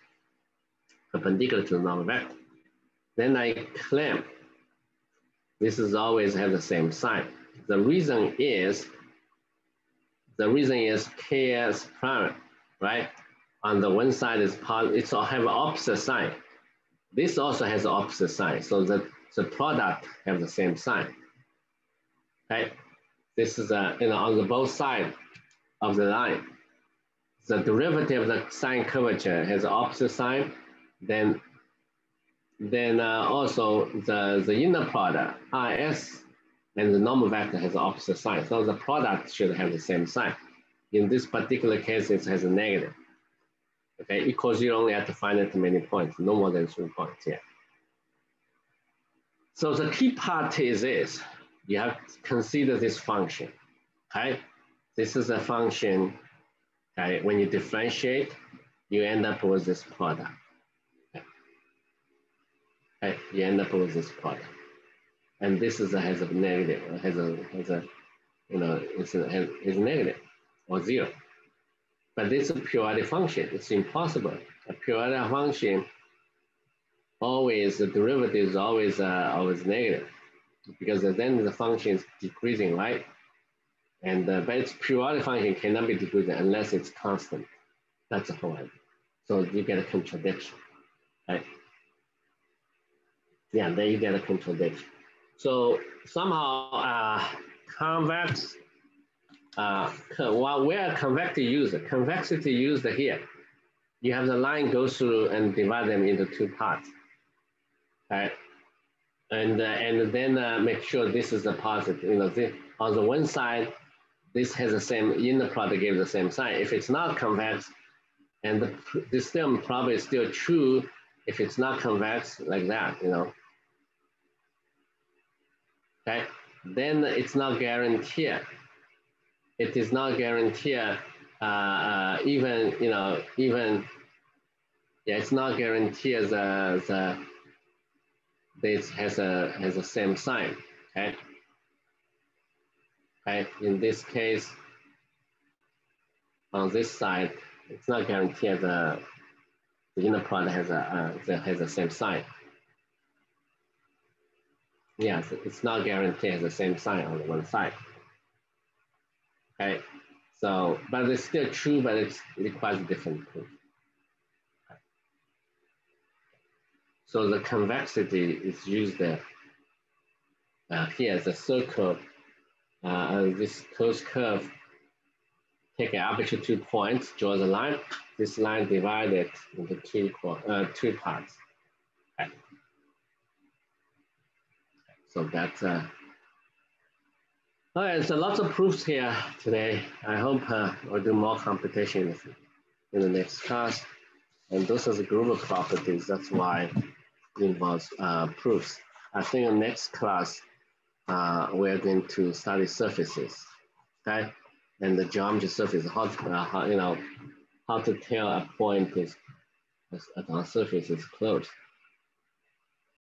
perpendicular to the normal vector. Then I claim this is always have the same sign. The reason is Ks prime, right? On the one side is positive, it's all have opposite sign. This also has opposite sign, so that the product have the same sign. Okay, this is on the both sides of the line. The derivative of the sine curvature has opposite sign. Then also the inner product Rs and the normal vector has opposite sign. So the product should have the same sign. In this particular case, it has a negative. Okay, equals 0 only at the finite many points, no more than 3 points here. So the key part is this. You have to consider this function. Okay, this is a function. Okay, when you differentiate, you end up with this product. Okay, you end up with this product, and this is has a negative, has a you know it's negative or 0. But this is a periodic function. It's impossible. A periodic function always the derivative is always negative, because then the function is decreasing, right? And but its periodic function cannot be decreasing unless it's constant. That's the whole idea. So you get a contradiction, right? Yeah, then you get a contradiction. So somehow convex, well, where convexity used? Convexity used here. You have the line go through and divide them into 2 parts, right? And then make sure this is the positive. You know, on the one side, this has the same inner product gives the same sign. If it's not convex, and this term probably is still true if it's not convex like that, you know. Okay, then it's not guaranteed. It is not guaranteed even, you know, even, yeah, it's not guaranteed this has the same sign, okay? Okay, in this case, on this side, it's not guaranteed the inner product has the same sign. Yes, it's not guaranteed the same sign on the one side. Okay, so, but it's still true, but it requires a different proof. Okay. So the convexity is used here as a circle. This closed curve, take an arbitrary 2 points, draw the line. This line divided into 2 parts. Okay. So that's all right, so lots of proofs here today. I hope we'll do more computations in the next class. And those are the group of properties. That's why it involves proofs. I think in the next class, we're going to study surfaces, okay? And the geometry surface, how to tell a point is on surface is closed.